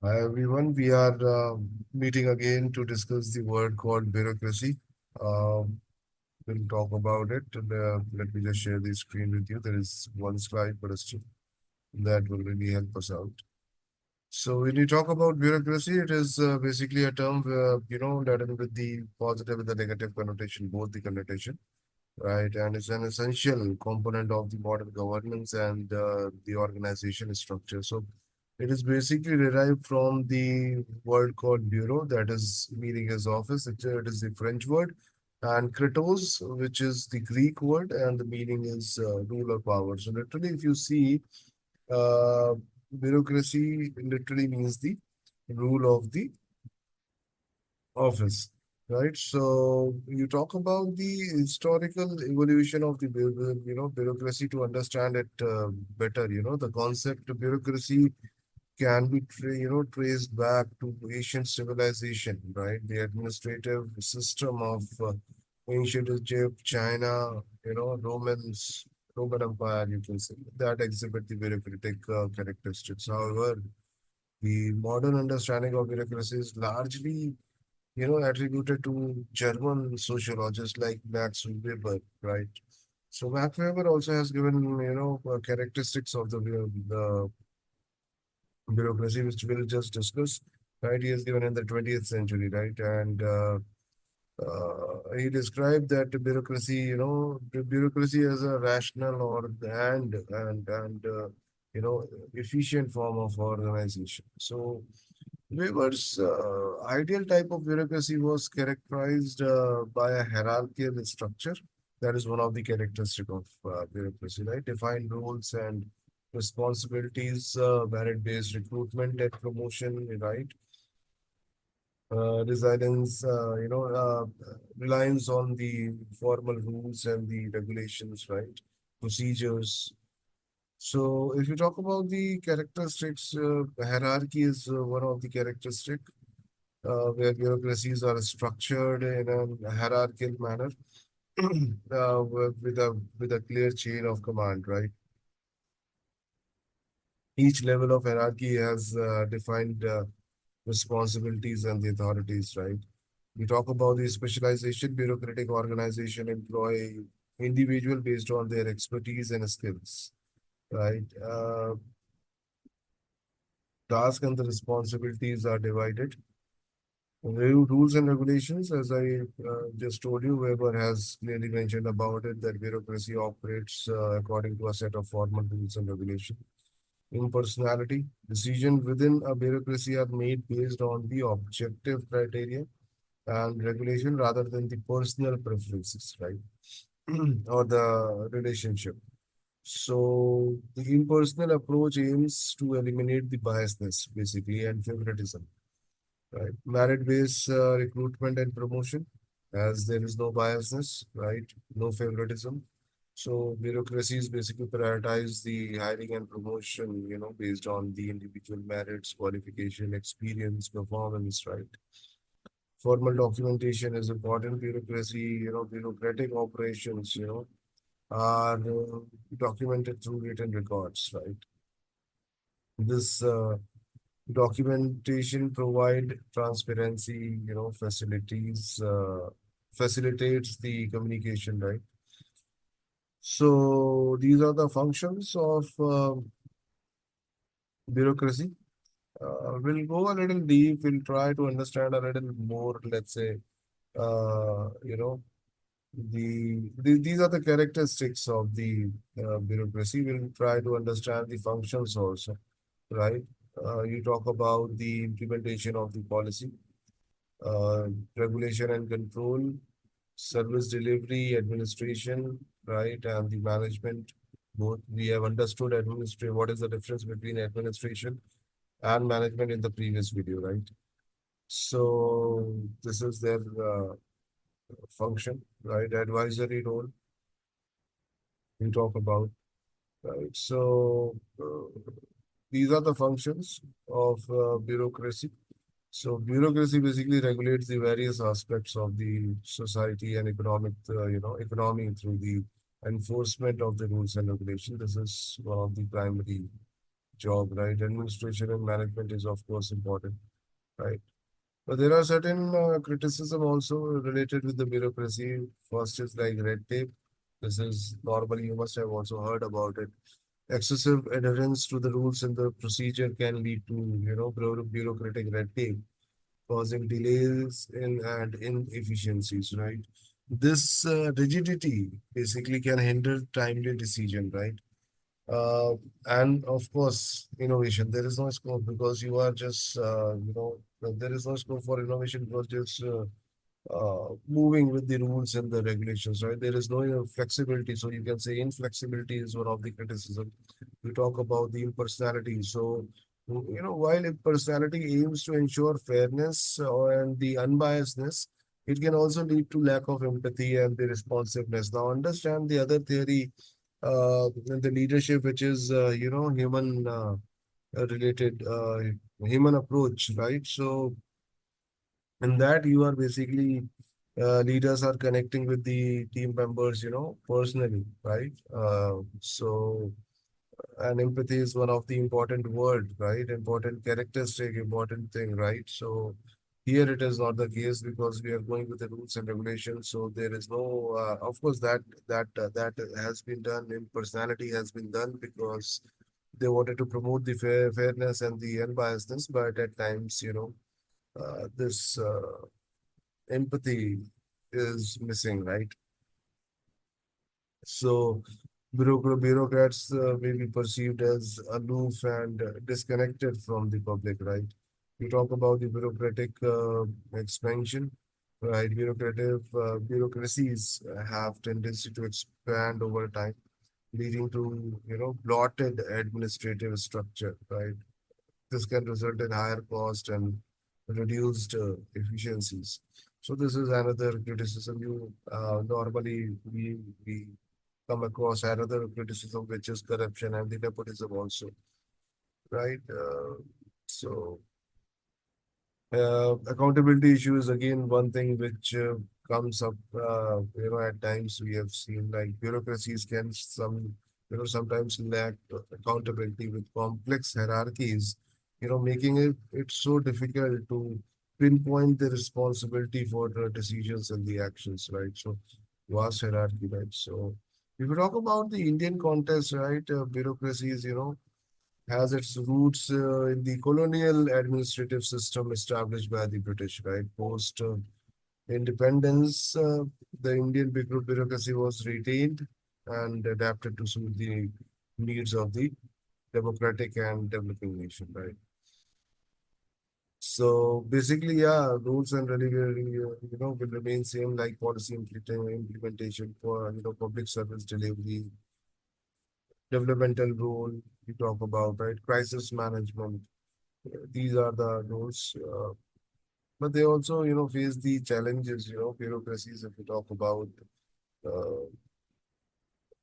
Hi everyone, we are meeting again to discuss the word called bureaucracy. Um, we'll talk about it. Let me just share the screen with you. There is one slide, but still that will really help us out. So when you talk about bureaucracy, it is basically a term that is with the positive and the negative connotation, both the connotation, right? And it's an essential component of the modern governance and the organization structure. So it is basically derived from the word called bureau, that is meaning as office. It is the French word, and kratos, which is the Greek word, and the meaning is rule or power. So literally, if you see, uh, bureaucracy literally means the rule of the office, right? So you talk about the historical evolution of the bureaucracy to understand it better. The concept of bureaucracy can be traced back to ancient civilization, right? The administrative system of ancient Egypt, China, Roman Empire, you can say, that exhibit the bureaucratic characteristics. However, the modern understanding of bureaucracy is largely attributed to German sociologists like Max Weber, right? So Max Weber also has given, characteristics of the bureaucracy, which we'll just discuss, right? He has given in the 20th century, right? And he described that the bureaucracy as a rational or and efficient form of organization. So Weber's ideal type of bureaucracy was characterized by a hierarchical structure. That is one of the characteristics of bureaucracy, right? Defined roles and responsibilities, merit-based recruitment and promotion, right? Resilience, reliance on the formal rules and the regulations, right? Procedures. So, if you talk about the characteristics, hierarchy is one of the characteristics where bureaucracies are structured in a hierarchical manner with a clear chain of command, right? Each level of hierarchy has defined responsibilities and the authorities, right? We talk about the specialization, bureaucratic organization employ individual based on their expertise and skills, right? Tasks and the responsibilities are divided. Rules and regulations, as I just told you, Weber has clearly mentioned about it that bureaucracy operates according to a set of formal rules and regulations. Impersonality, decisions within a bureaucracy are made based on the objective criteria and regulation rather than the personal preferences, right? Or the relationship. So the impersonal approach aims to eliminate the biasness, basically, and favoritism, right? Merit-based recruitment and promotion, as there is no biasness, right? No favoritism. So bureaucracies basically prioritize the hiring and promotion, based on the individual merits, qualification, experience, performance, right? Formal documentation is important. Bureaucratic operations, are documented through written records, right? This documentation provide transparency, facilitates the communication, right? So these are the functions of bureaucracy. We'll go a little deep. We'll try to understand a little more. Let's say, you know, these are the characteristics of the bureaucracy. We'll try to understand the functions also, right? You talk about the implementation of the policy, uh, regulation and control, service delivery, administration, right, and the management. Both we have understood administration. What is the difference between administration and management in the previous video, right? So this is their function, right? Advisory role we talk about, right? So these are the functions of bureaucracy. So bureaucracy basically regulates the various aspects of the society and economy through the enforcement of the rules and regulations. This is one of the primary, job, right? Administration and management is of course important, right? But there are certain criticism also related with the bureaucracy. First is like red tape. This is normally you must have also heard about it. Excessive adherence to the rules and the procedure can lead to bureaucratic red tape, causing delays in and inefficiencies, right? This rigidity basically can hinder timely decision, right? Uh, and of course, innovation. There is no scope because you are just, there is no scope for innovation because just moving with the rules and the regulations, right? There is no flexibility. So you can say inflexibility is one of the criticism. We talk about the impersonality. So, while impersonality aims to ensure fairness and the unbiasedness, it can also lead to lack of empathy and the responsiveness. Now, understand the other theory, the leadership, which is, human related, human approach, right? So, in that you are basically leaders are connecting with the team members, personally, right? So and empathy is one of the important word, right? Important characteristic, important thing, right? So here it is not the case because we are going with the rules and regulations. So there is no, of course, that has been done in personality has been done because they wanted to promote the fairness and the unbiasedness, but at times, this empathy is missing, right? So bureaucrats may be perceived as aloof and disconnected from the public, right? You talk about the bureaucratic expansion, right? Bureaucracies have tendency to expand over time, leading to blotted administrative structure, right? This can result in higher cost and reduced efficiencies. So this is another criticism you normally we come across another criticism, which is corruption and the nepotism also, right? So accountability issue is again one thing which comes up. At times we have seen like bureaucracies can sometimes lack accountability with complex hierarchies. Making it so difficult to pinpoint the responsibility for the decisions and the actions, right? So vast hierarchy, right? So if we talk about the Indian context, right, bureaucracy is, has its roots in the colonial administrative system established by the British, right? Post independence, the Indian bureaucracy was retained and adapted to suit the needs of the democratic and developing nation, right? So basically, yeah, rules and will remain same like policy implementation for public service delivery, developmental role we talk about, right? Crisis management. These are the roles. But they also, face the challenges, bureaucracies, if we talk about uh,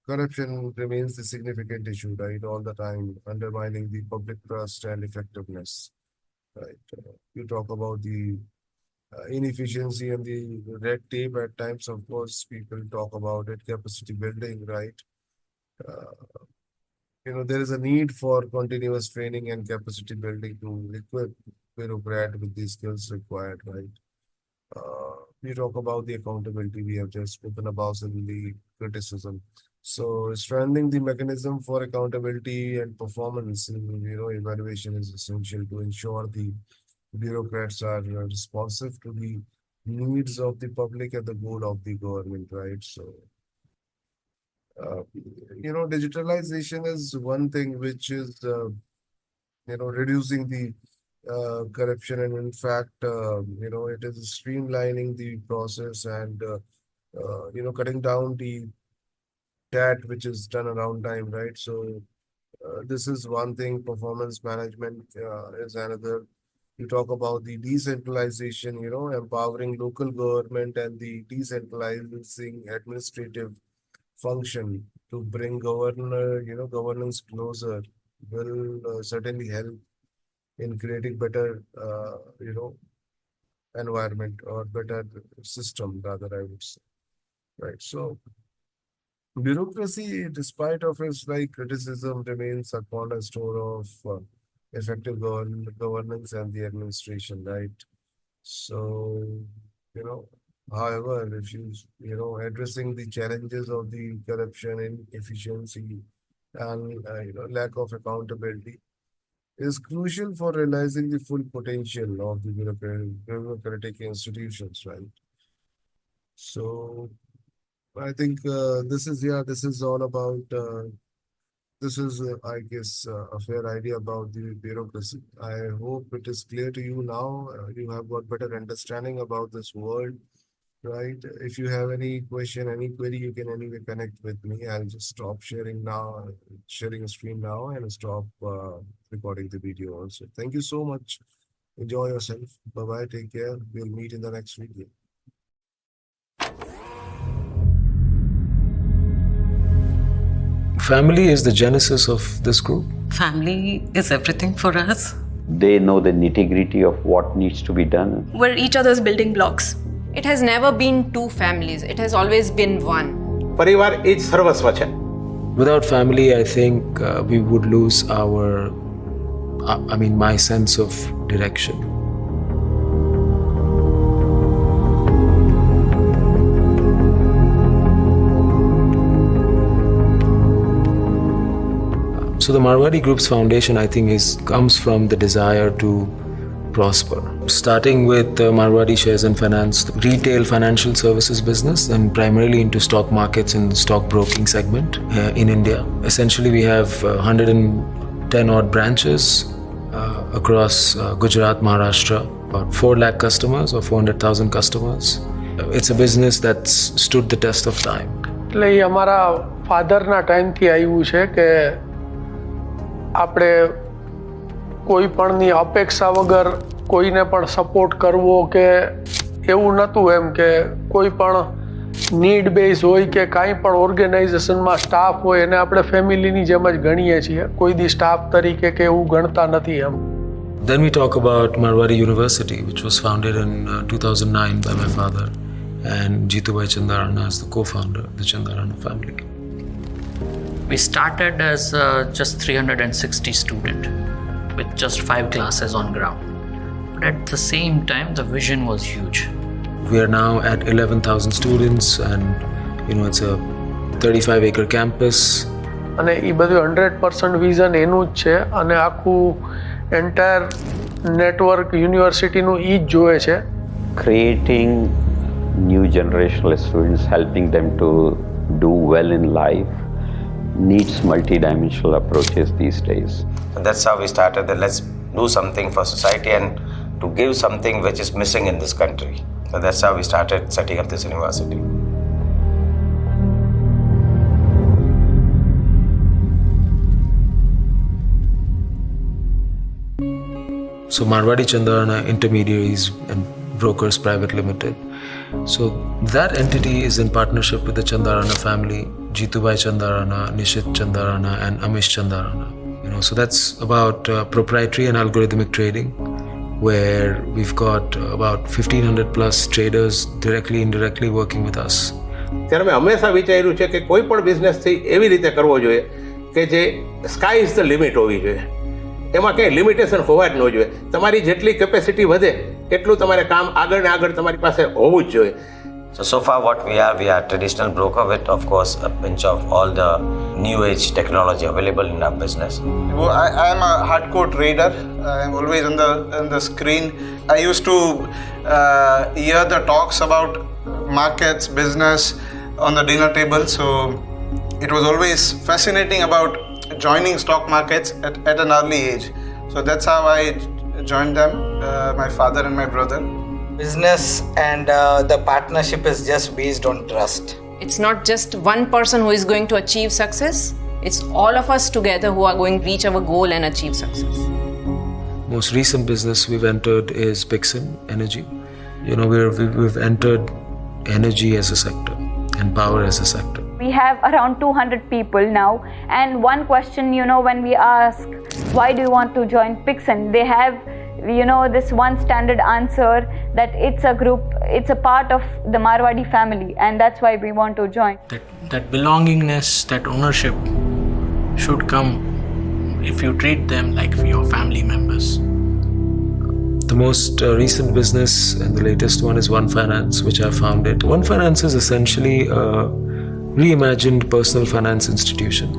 corruption remains a significant issue, right? All the time, undermining the public trust and effectiveness, right? You talk about the inefficiency and the red tape at times, of course, people talk about it, capacity building, right? Uh, there is a need for continuous training and capacity building to equip bureaucrat with the skills required, right? We talk about the accountability we have just spoken about in the criticism. So strengthening the mechanism for accountability and performance, evaluation is essential to ensure the bureaucrats are responsive to the needs of the public and the goal of the government, right? So, uh, digitalization is one thing which is, reducing the corruption, and in fact, it is streamlining the process and cutting down the debt which is done around time, right? So this is one thing. Performance management is another. You talk about the decentralization, empowering local government and the decentralizing administrative function to bring governance closer will certainly help in creating better, environment or better system, rather, I would say, right? So, Bureaucracy, despite of its criticism, remains a cornerstone of effective governance and the administration, right? So, you know, however, if addressing the challenges of the corruption, inefficiency, and lack of accountability is crucial for realizing the full potential of the bureaucratic institutions, right? So, I think this is all about. This is, I guess, a fair idea about the bureaucracy. I hope it is clear to you now. You have got better understanding about this world, right? If you have any question, any query, you can anyway connect with me. I'll just stop sharing now, sharing a screen now, and stop recording the video also. Thank you so much. Enjoy yourself. Bye bye. Take care. We'll meet in the next video. Family is the genesis of this group. Family is everything for us. They know the nitty-gritty of what needs to be done. We're each other's building blocks. It has never been two families. It has always been one. પરિવાર એ જ સર્વસ્વ છે. Without family, I think we would lose my sense of direction. So the Marwari Group's foundation, I think, comes from the desire to prosper. Starting with Marwari Shares and Finance, the retail financial services business, and primarily into stock markets and stock broking segment in India. Essentially, we have 110 odd branches across Gujarat, Maharashtra, about 4 lakh customers or 400,000 customers. It's a business that's stood the test of time. એટલે એ અમારા ફાધરના ટાઈમથી આવ્યું છે કે આપણે કોઈ પણની અપેક્ષા વગર કોઈને પણ સપોર્ટ કરવો કે એવું નહોતું એમ કે કોઈ પણ નીડ બેઝ હોય કે કાંઈ પણ ઓર્ગેનાઇઝેશનમાં સ્ટાફ હોય એને આપણે ફેમિલીની જેમ જ ગણીએ છીએ કોઈ દી સ્ટાફ તરીકે કે એવું ગણતા નથી એમ. Then we talk about Marwari University, which was founded in 2009 by my father, and Jeetubai Chandarana is the co-founder of the Chandarana family. We started as just 360 student with just 5 classes on ground. But at the same time, the vision was huge. We are now at 11,000 students, and it's a 35-acre campus. અને એ બધું 100% vision એનું જ છે અને આખું entire network યુનિવર્સિટીનું એ જ જોવે છે. Creating new generational students, helping them to do well in life needs multi-dimensional approaches these days. And that's how we started that let's do something for society and to give something which is missing in this country. So that's how we started setting up this university. So Marwari Chandarana Intermediaries and Brokers Private Limited. So that entity is in partnership with the Chandarana family, Jeetubai Chandarana, Nishit Chandarana, and Amish Chandarana. So that's about proprietary and algorithmic trading, where we've got about 1,500 plus traders directly, indirectly working with us. ત્યારે મેં હંમેશા વિચાર્યું છે કે કોઈ પણ બિઝનેસથી એવી રીતે કરવો જોઈએ કે જે સ્કાય ઇઝ ધ લિમિટ હોવી જોઈએ. એમાં કંઈ લિમિટેશન હોવા જ ન જોઈએ. તમારી જેટલી કેપેસિટી વધે એટલું તમારે કામ આગળ ને આગળ તમારી પાસે હોવું જ જોઈએ. So far what we are traditional broker with, of course, a pinch of all the new age technology available in our business. I am a hardcore trader. I am always on the screen. I used to hear the talks about markets, business on the dinner table. So it was always fascinating about joining stock markets at an early age. So that's how I joined them, my father and my brother. Business and the partnership is just based on trust. It's not just one person who is going to achieve success. It's all of us together who are going to reach our goal and achieve success. Most recent business we've entered is Pixin Energy. We've entered energy as a sector and power as a sector. We have around 200 people now, and one question, when we ask, why do you want to join Pixin? They have, this one standard answer that it's a group it's a part of the Marwadi family, and that's why we want to join. That belongingness, that ownership should come if you treat them like your family members. The most recent business and the latest one is One Finance, which I founded. One Finance is essentially a reimagined personal finance institution.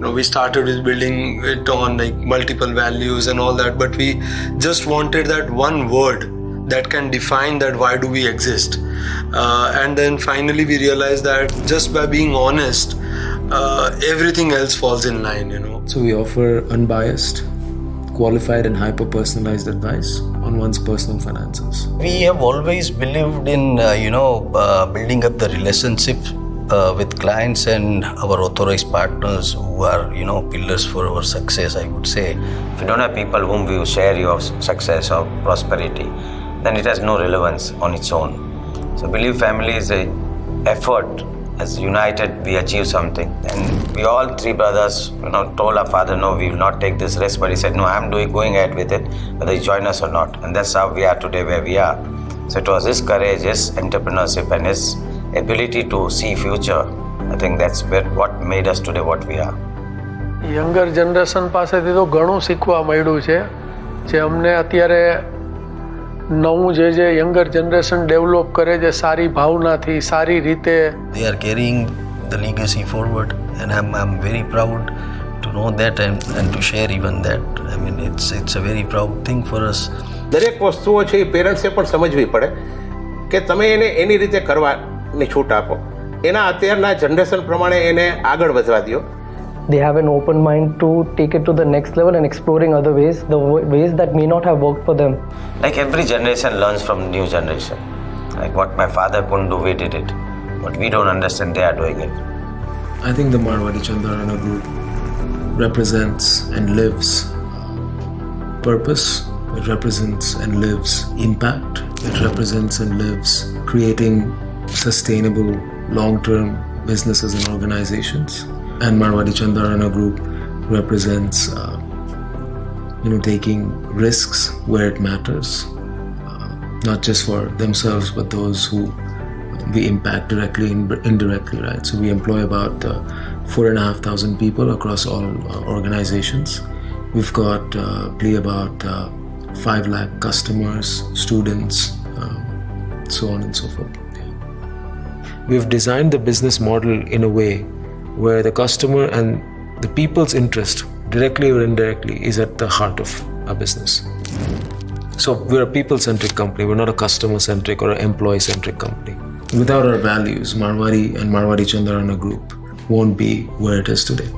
We started with building it on like multiple values and all that, but we just wanted that one word that can define that why do we exist. And then finally we realized that just by being honest, everything else falls in line, So we offer unbiased, qualified and hyper-personalized advice on one's personal finances. We have always believed in, building up the relationship with clients and our authorized partners who are, pillars for our success, I would say. If you don't have people whom you share your success or prosperity, then it has no relevance on its own. So Believe Family is an effort. As united, we achieve something. And we all three brothers, told our father, no, we will not take this risk. But he said, no, I'm going ahead with it, whether you join us or not. And that's how we are today where we are. So it was his courage, his entrepreneurship, and his ability to see future. I think that's what made us today what we are. Younger generation પાસેથી તો ઘણું શીખવા મળ્યું છે જે અમને અત્યારે નવું જે યંગર જનરેશન ડેવલપ કરે છે સારી ભાવનાથી સારી રીતે. They are carrying the legacy forward, and I'm very proud to know that and to share even that. I mean, it's a very proud thing for us. દરેક વસ્તુઓ છે એ પેરેન્ટ્સે પણ સમજવી પડે કે તમે એને એની રીતે કરવાની છૂટ આપો. એના અત્યારના જનરેશન પ્રમાણે એને આગળ વધવા દો. They have an open mind to take it to the next level and exploring other ways, the ways that may not have worked for them. Like every generation learns from new generation. Like what my father couldn't do, we did it. What we don't understand, they are doing it. I think the Marwadi Chandarana group represents and lives purpose. It represents and lives impact. It represents and lives creating sustainable long-term businesses and organizations. And Marwadi Chandarana group represents taking risks where it matters, not just for themselves but those who we impact directly and indirectly, right? So we employ about 4,500 people across all organizations. We've got about 5 lakh customers, students, so on and so forth. We've designed the business model in a way where the customer and the people's interest, directly or indirectly, is at the heart of our business. So we're a people-centric company. We're not a customer-centric or an employee-centric company. Without our values, Marwadi and Marwadi Chandarana Group won't be where it is today.